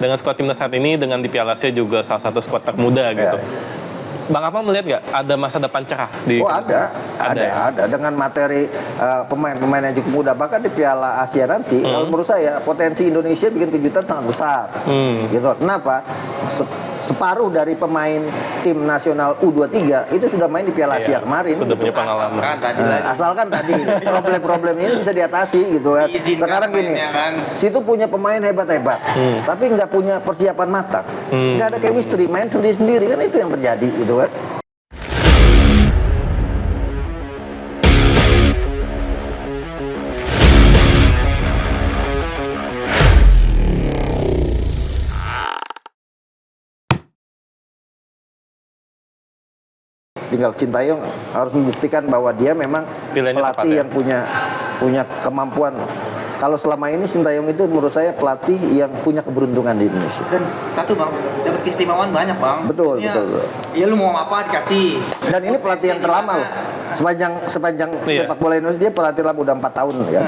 dengan skuad timnas saat ini, dengan di Piala Asia juga salah satu skuad termuda gitu. Bang Akmal melihat nggak ada masa depan cerah di? Oh ada dengan materi pemain-pemain yang cukup muda, bahkan di Piala Asia nanti kalau menurut saya potensi Indonesia bikin kejutan sangat besar. Gitu. Kenapa? Separuh dari pemain tim nasional U23 itu sudah main di Piala Asia kemarin. Sudah punya pengalaman. Asalkan tadi problem-problem ini bisa diatasi gitu kan. Sekarang gini, situ punya pemain hebat-hebat, tapi nggak punya persiapan matang, nggak ada chemistry, main sendiri-sendiri kan, itu yang terjadi gitu kan. Tinggal Sintayong harus membuktikan bahwa dia memang pelatih yang punya kemampuan. Kalau selama ini Sintayong itu menurut saya pelatih yang punya keberuntungan di Indonesia. Dan satu bang, dapat keistimewaan banyak bang. Betul. Iya lu mau apa dikasih. Dan ini pelatih yang terlama loh. Sepanjang sepak bola Indonesia dia pelatih lama udah 4 tahun ya.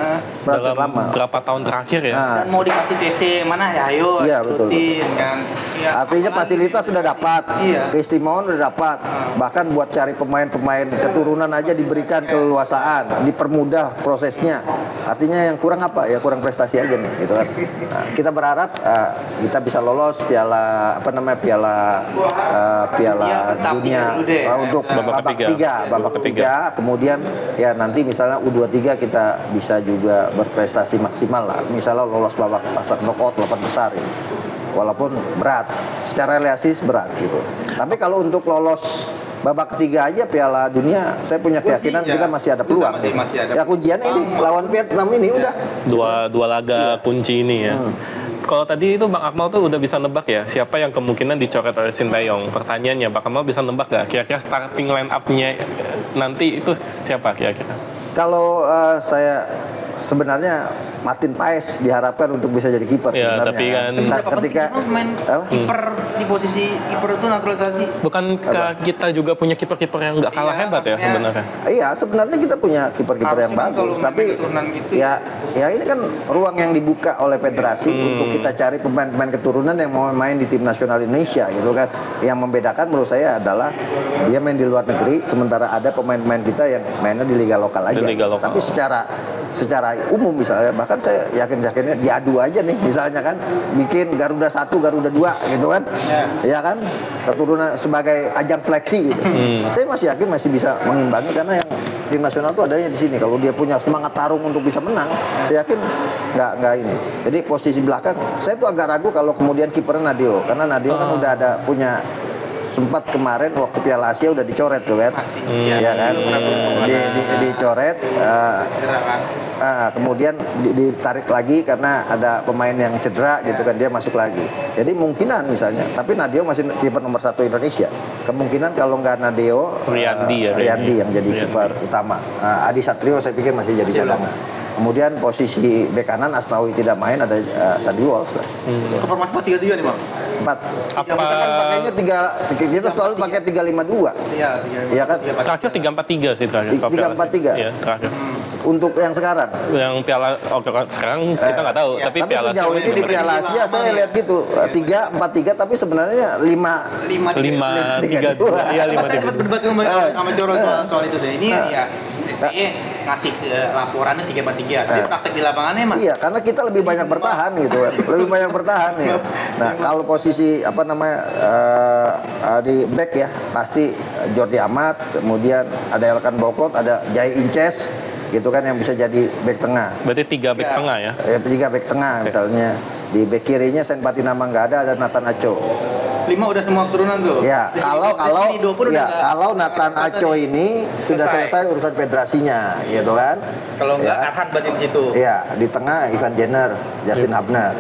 Dalam lama. Berapa tahun terakhir ya? Dan mau dikasih TC mana ya, ayo. Iya betul. Kan. Ya, artinya fasilitas sudah dapat, keistimewaan sudah dapat. Bahkan buat cari pemain-pemain keturunan aja diberikan keleluasaan, dipermudah prosesnya. Artinya yang kurang apa? Ya kurang prestasi aja nih, gitu kan. Nah, kita berharap kita bisa lolos Piala Dunia untuk babak ketiga. Kemudian ya nanti misalnya U23 kita bisa juga berprestasi maksimal lah. Misalnya lolos babak knockout 8 besar gitu. Walaupun berat, secara realistis berat gitu. Tapi kalau untuk lolos babak ketiga aja Piala Dunia, saya punya keyakinan kita masih ada peluang. Ya kuncian ini lawan Vietnam ini udah. Dua laga kunci ini ya. Kalau tadi itu Bang Akmal tuh udah bisa nebak ya siapa yang kemungkinan dicoret oleh Sintayong. Pertanyaannya Bang Akmal bisa nebak nggak kira-kira starting line up-nya nanti itu siapa kira-kira? Kalau saya sebenarnya Martin Paes diharapkan untuk bisa jadi kiper sebenarnya. Tapi kan ketika main kiper di posisi kiper itu naturalisasi. Bukan kita juga punya kiper-kiper yang nggak kalah hebat ya sebenarnya. Iya, sebenarnya kita punya kiper-kiper yang bagus, tapi gitu ya ini kan ruang yang dibuka oleh federasi untuk kita cari pemain-pemain keturunan yang mau main di tim nasional Indonesia gitu kan. Yang membedakan menurut saya adalah dia main di luar negeri, sementara ada pemain-pemain kita yang mainnya di liga lokal aja. Tapi secara umum misalnya, bahkan saya yakin-yakinnya diadu aja nih misalnya kan, bikin Garuda 1, Garuda 2 gitu kan, ya kan, keturunan sebagai ajang seleksi gitu. Saya masih yakin masih bisa mengimbangi karena yang tim nasional tuh adanya di sini. Kalau dia punya semangat tarung untuk bisa menang, saya yakin nggak ini. Jadi posisi belakang, saya tuh agak ragu kalau kemudian kipernya Nadio, karena Nadio kan udah ada punya sempat kemarin waktu Piala Asia udah dicoret tuh kan, ya kan, dicoret, kemudian ditarik lagi karena ada pemain yang cedera gitu kan, dia masuk lagi. Jadi mungkinan misalnya, tapi Nadio masih kiper nomor 1 Indonesia. Kemungkinan kalau nggak Nadio, Riyandi yang jadi kiper utama. Adi Satrio saya pikir masih jadi cadangan. Kemudian posisi bek kanan Asnawi tidak main, ada Sandi Walsh lah. Formasi 4-3-3 nih bang. 4. Kita kan pakainya kita selalu pakai 3-5-2. Iya kan? Terakhir 3-4-3 sih terakhir. 3-4-3. Iya, terakhir. Untuk yang sekarang? Yang Piala sekarang kita nggak tahu, tapi Piala sejauh ini di Piala Asia saya lihat gitu 3-4-3 tapi sebenarnya 5-3-2. Iya 5-3. Saya sempat berdebat sama Coro soal itu deh. Ini ya STE ngasih laporannya 3-4-3. Tapi praktek di lapangannya mah. Iya, karena kita lebih banyak bertahan gitu kan. Lebih banyak bertahan ya. Nah, kalau posisi di back ya pasti Jordi Amat, kemudian ada Elkan Bokot, ada Jai Inces gitu kan yang bisa jadi back tengah. Berarti 3 back tengah ya? 3 back tengah misalnya. Di back kirinya Senpati Nama nggak ada Nathan Aco. 5 udah semua keturunan tuh. Ya, kalau Nathan Aco ini sudah selesai urusan federasinya, gitu kan? Kalau nggak Arhan berarti di situ. Iya, di tengah Ivan Jenner, Justin Hubner.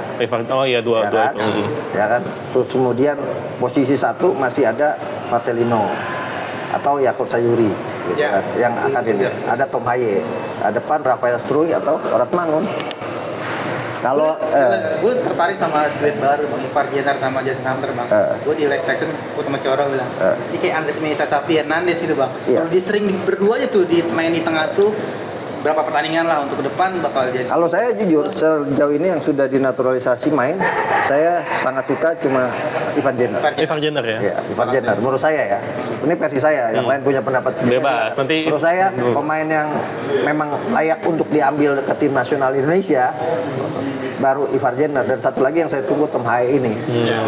Oh iya, dua kan? itu. Ya kan? Terus kemudian posisi 1 masih ada Marcelino atau Yakob Sayuri, gitu kan? Yang akan ini. Ada Tom Haye, ada depan Rafael Struy atau Ratmangun. Kalau gue tertarik sama duet baru Bang Ivar Jenner sama Justin Hunter Bang. Gue di live session gue sama Coro bilang ini kayak Andres Mesa Sapi Hernandez gitu Bang. Kalau dia sering berdua aja tuh main di tengah tuh berapa pertandingan lah untuk ke depan bakal jadi. Kalau saya jujur sejauh ini yang sudah dinaturalisasi main, saya sangat suka cuma Ivan Jenner. Ivar Jenner ya? Ya, Ivan Jenner. Menurut saya ya, ini versi saya. Yang lain punya pendapat Bebas. Nanti menurut saya pemain yang memang layak untuk diambil ke tim nasional Indonesia baru Ivar Jenner, dan satu lagi yang saya tunggu Tom Haye ini,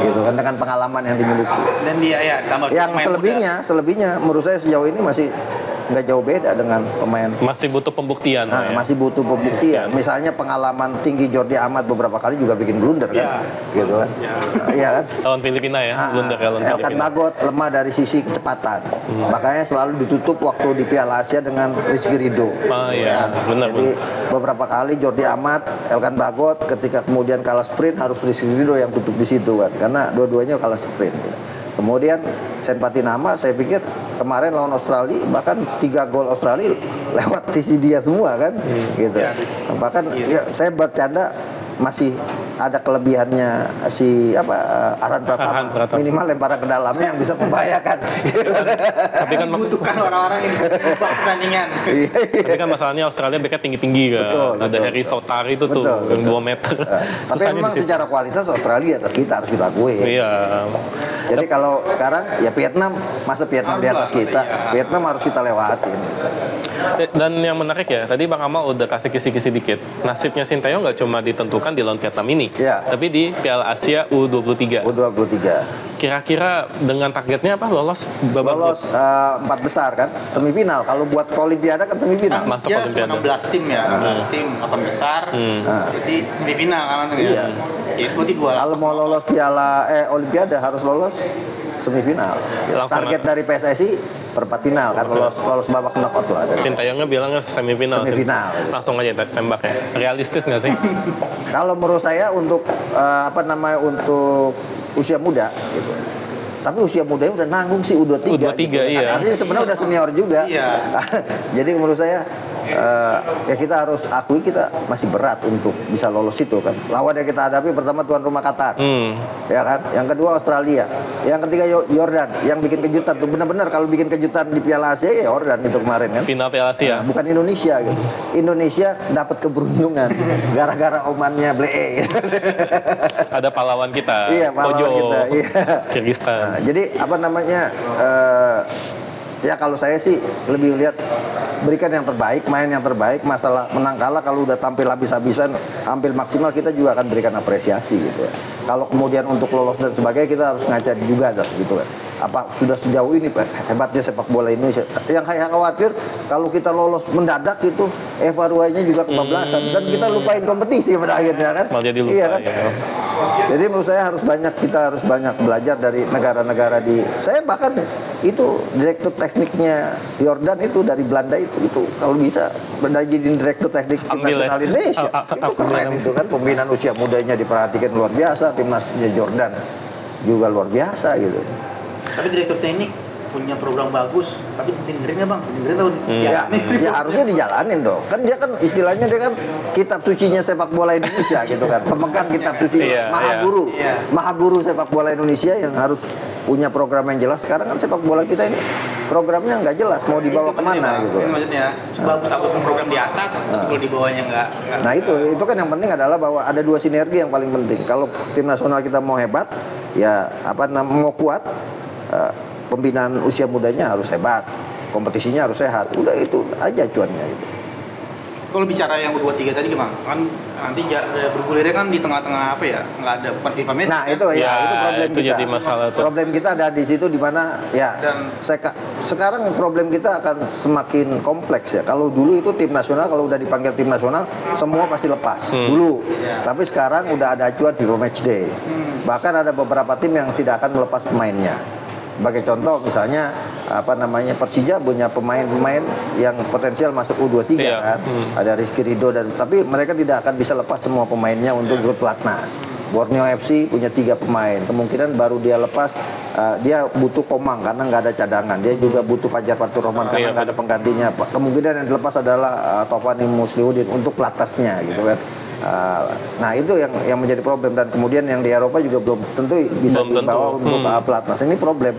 gitu kan, dengan pengalaman yang dimiliki. Dan dia ya tambah Yang selebihnya menurut saya sejauh ini masih nggak jauh beda dengan pemain. masih butuh pembuktian. Nah, ya? masih butuh pembuktian. Misalnya pengalaman tinggi Jordi Amat beberapa kali juga bikin blunder kan, gitu kan. Iya kan. Lawan Filipina ya, blunder ya lawan Elkan Filipina. Bagot lemah dari sisi kecepatan, makanya selalu ditutup waktu di Piala Asia dengan Rizky Ridho. Ah iya, benar. Jadi beberapa kali Jordi Amat, Elkan Bagot ketika kemudian kalah sprint harus Rizky Ridho yang tutup di situ kan, karena dua-duanya kalah sprint. Kemudian Sen Patinama saya pikir kemarin lawan Australia bahkan 3 gol Australia lewat sisi dia semua kan, gitu. Bahkan ya, saya bercanda masih ada kelebihannya si Arhan Pratama. Minimal lemparan ke dalamnya yang bisa membahayakan. Tapi kan membutuhkan orang-orang yang bisa mengubah pertandingan. tapi kan masalahnya Australia backnya tinggi-tinggi kan. Betul, Ada betul. Harry Souttar itu tuh yang 2 meter. Tapi Susahnya memang di situ. secara kualitas Australia atas kita harus kita akui. Iya. Jadi kalau sekarang ya Vietnam, masa Vietnam di atas kita, Vietnam harus kita lewatin. Dan yang menarik ya, tadi Bang Amal udah kasih kisi-kisi dikit. Nasibnya Sintayong nggak cuma ditentukan di lawan Vietnam ini, Iya. tapi di Piala Asia U23. U23 Kira-kira dengan targetnya apa? Lolos babak lolos grup? 4 besar kan, semifinal. Kalau buat ke Olimpiade kan semifinal. Masuk Dia Olimpiade. 16 tim ya, 16 tim, 8 besar. Nah, Jadi semifinal kan langsung ya. Iya. Ya, berarti 2 kalau mau lolos Piala Olimpiade harus lolos semifinal. Langsung Target dari PSSI perempat final kan, lolos babak knockout lah. Sintayongnya bilangnya semifinal. Semifinal. Langsung aja tembak ya. Realistis nggak sih? Kalau menurut saya untuk untuk usia muda gitu. Tapi usia mudanya udah nanggung sih U23. U23, iya. Artinya sebenarnya udah senior juga. Iya. Jadi menurut saya ya kita harus akui kita masih berat untuk bisa lolos itu kan. Lawan yang kita hadapi pertama tuan rumah Qatar. Ya kan? Yang kedua Australia. Yang ketiga Jordan yang bikin kejutan tuh, benar-benar kalau bikin kejutan di Piala Asia ya Jordan itu kemarin kan. Final Piala Asia. Bukan Indonesia gitu. Indonesia dapat keberuntungan gara-gara omannya Blee. Ada pahlawan kita. Iya, pahlawan Kojo, kita, iya. Kyrgyzstan. Nah, jadi ya kalau saya sih lebih lihat berikan yang terbaik, main yang terbaik. Masalah menang kalah kalau udah tampil habis-habisan, tampil maksimal, kita juga akan berikan apresiasi gitu. Kalau kemudian untuk lolos dan sebagainya kita harus ngaca juga gitu kan. Apa sudah sejauh ini Pak, hebatnya sepak bola Indonesia. Yang saya khawatir kalau kita lolos mendadak itu evaluasinya juga kebablasan dan kita lupain kompetisi pada akhirnya kan. Malah jadi lupa, Iya kan? ya. Jadi menurut saya kita harus banyak belajar dari negara-negara saya bahkan itu direktur tekniknya Jordan itu dari Belanda itu kalau bisa jadi direktur teknik tim Ambil ya. nasional Indonesia itu keren Ambil. itu kan, pembinaan usia mudanya diperhatikan luar biasa, timnasnya Jordan juga luar biasa gitu. Tapi direktur teknik punya program bagus, tapi dengerin nggak bang? Dengerin tahu? Ya harusnya dijalanin dong. Kan dia kan istilahnya dia kan kitab sucinya sepak bola Indonesia gitu kan. Pemegang kitab suci Iya, maha guru sepak bola Indonesia yang harus punya program yang jelas. Sekarang kan sepak bola kita ini programnya nggak jelas mau dibawa kemana gitu. Ini maksudnya sebagus apapun program di atas, tapi kalau di bawahnya nggak. Nah itu kan yang penting adalah bahwa ada 2 sinergi yang paling penting. Kalau tim nasional kita mau hebat, ya mau kuat. Pembinaan usia mudanya harus hebat, kompetisinya harus sehat. Udah itu aja cuannya gitu. Kalau bicara yang U23 tadi gimana? Kan nanti bergulirnya kan di tengah-tengah apa ya? Nggak ada FIFA match. Nah itu Ya, itu problem itu kita. jadi masalah tuh. Problem kita ada di situ di mana ya. Dan Sekarang problem kita akan semakin kompleks ya. Kalau dulu itu tim nasional kalau udah dipanggil tim nasional semua pasti lepas dulu. Tapi sekarang udah ada acuan FIFA Match Day. Bahkan ada beberapa tim yang tidak akan melepas pemainnya. Sebagai contoh misalnya Persija punya pemain-pemain yang potensial masuk U23 kan. Ada Rizky Ridho tapi mereka tidak akan bisa lepas semua pemainnya untuk ikut pelatnas. Borneo FC punya 3 pemain. Kemungkinan baru dia lepas dia butuh Komang karena nggak ada cadangan. Dia juga butuh Fajar Fatur Rahman karena nggak ada penggantinya. Kemungkinan yang dilepas adalah Tovani Musliuddin untuk pelatnasnya gitu kan. Nah itu yang menjadi problem, dan kemudian yang di Eropa juga belum tentu bisa Belum dibawa tentu. untuk pelatnas. Ini problem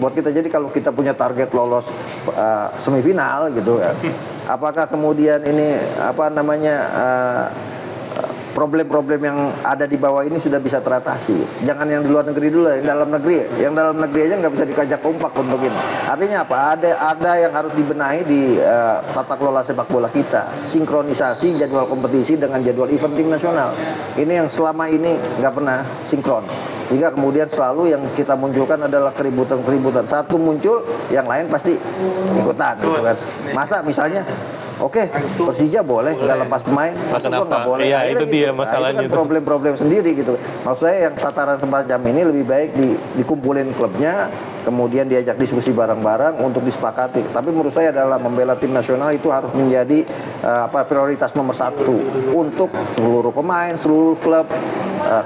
buat kita. Jadi kalau kita punya target lolos semifinal gitu ya, apakah kemudian ini problem-problem yang ada di bawah ini sudah bisa teratasi? Jangan yang di luar negeri dulu, yang dalam negeri. Yang dalam negeri aja nggak bisa dikajak kompak untuk ini. Artinya apa? Ada yang harus dibenahi di tata kelola sepak bola kita. Sinkronisasi jadwal kompetisi dengan jadwal event tim nasional. Ini yang selama ini nggak pernah sinkron. Sehingga kemudian selalu yang kita munculkan adalah keributan-keributan. Satu muncul, yang lain pasti ikutan, gitu kan. Masa misalnya, oke, Persija boleh nggak lepas pemain, masa gua nggak boleh. Iya, Akhirnya itu dia gitu. masalahnya. Itu kan problem-problem sendiri gitu. Maksud saya yang tataran semacam ini lebih baik dikumpulin klubnya, kemudian diajak diskusi bareng-bareng untuk disepakati. Tapi menurut saya adalah membela tim nasional itu harus menjadi prioritas nomor satu untuk seluruh pemain, seluruh klub,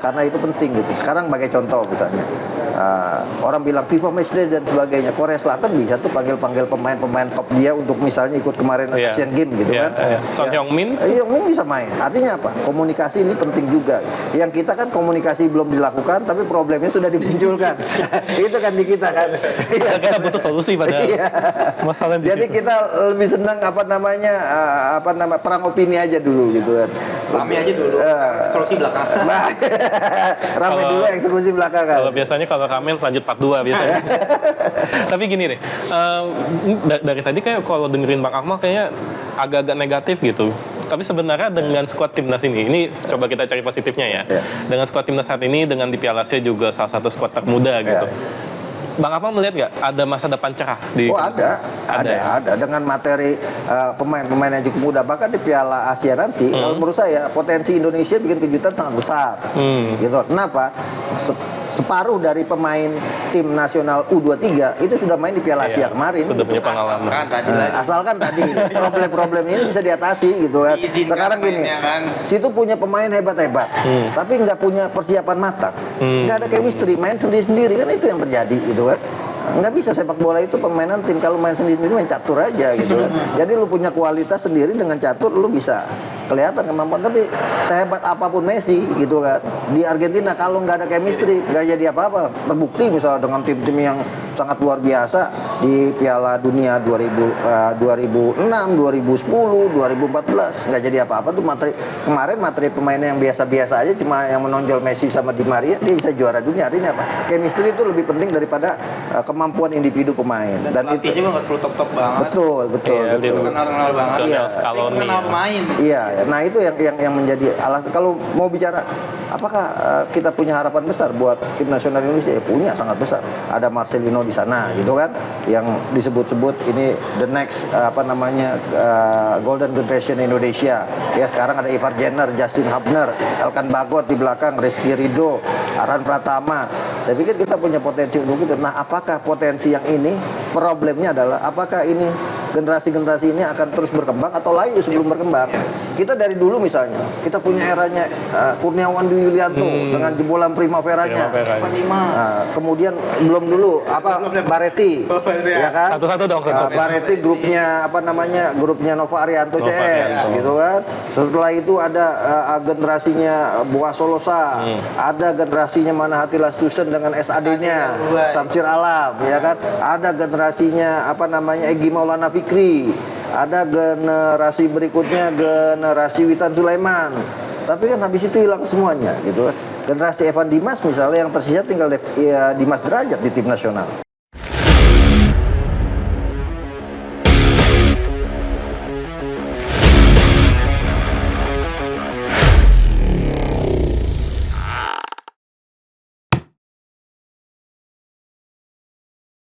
karena itu penting gitu. Sekarang sebagai contoh misalnya, orang bilang FIFA Matchday dan sebagainya, Korea Selatan bisa tuh panggil pemain-pemain top dia untuk misalnya ikut kemarin Asian Games gitu kan. Son Heung-min Heung-min bisa main. Artinya apa? Komunikasi ini penting juga. Yang kita kan komunikasi belum dilakukan, tapi problemnya sudah dimunculkan. Itu kan di kita kan. kita butuh solusi pada masalah di Jadi situ. kita lebih senang perang opini aja dulu gitu kan. Rame aja dulu, solusi belakangan. Nah, rame dulu, eksekusi belakangan. Kalau biasanya kalau ramen lanjut part 2 biasanya. Tapi gini deh, dari tadi kayak kalau dengerin Bang Akmal kayaknya agak-agak negatif gitu. Tapi sebenarnya dengan skuad timnas ini coba kita cari positifnya ya. Dengan skuad timnas saat ini, dengan di Piala Asia juga salah satu skuad termuda gitu. Bang Akmal melihat nggak ada masa depan cerah di? Ada dengan materi pemain-pemain yang cukup muda. Bahkan di Piala Asia nanti, kalau menurut saya potensi Indonesia bikin kejutan sangat besar. Gitu. Kenapa? Separuh dari pemain tim nasional U23 itu sudah main di Piala Asia kemarin. Sudah punya pengalaman. Asalkan tadi problem-problem ini bisa diatasi gitu kan. Sekarang gini, situ punya pemain hebat-hebat, tapi nggak punya persiapan matang, nggak ada chemistry, main sendiri-sendiri kan, itu yang terjadi gitu kan. Nggak bisa sepak bola itu permainan tim. Kalau main sendiri main catur aja gitu kan. Jadi lu punya kualitas sendiri, dengan catur lu bisa kelihatan kemampuan. Tapi sehebat apapun Messi gitu kan, di Argentina kalau nggak ada chemistry nggak jadi apa-apa. Terbukti misalnya dengan tim-tim yang sangat luar biasa di Piala Dunia 2006, 2010, 2014 nggak jadi apa-apa tuh. Kemarin materi pemainnya yang biasa-biasa aja, cuma yang menonjol Messi sama Di Maria, dia bisa juara dunia. Artinya apa? Chemistry itu lebih penting daripada kemampuan individu pemain. Dan itu juga nggak perlu top banget. Betul. Kenal banget. Iya. Kenal pemain. Iya. Nah itu yang menjadi alasan. Kalau mau bicara apakah kita punya harapan besar buat tim nasional Indonesia? Ya, punya, sangat besar. Ada Marcelino di sana gitu kan, yang disebut-sebut ini the next golden generation Indonesia. Ya sekarang ada Ivar Jenner, Justin Hubner, Elkan Bagot di belakang, Rizky Ridho, Aran Pratama. Saya pikir kita punya potensi untuk itu. Nah, apakah potensi yang ini, problemnya adalah apakah ini generasi-generasi ini akan terus berkembang atau layu sebelum berkembang? Kita dari dulu misalnya, kita punya eranya Kurniawan Dwi Yulianto dengan jebolan Primaveranya. Kemudian belum dulu Bareti, ya kan? Satu-satu dong. Bareti grupnya grupnya Nova Arianto CS gitu kan. Setelah itu ada generasinya Boas Solosa, ada generasinya Manahati Lastusen dengan SAD-nya Samsir Alam, ya kan? Ada generasinya Egy Maulana Fikri, ada generasi berikutnya generasi Witan Sulaiman. Tapi kan habis itu hilang semuanya gitu kan. Generasi Evan Dimas misalnya yang tersisa tinggal Dimas Derajat di tim nasional.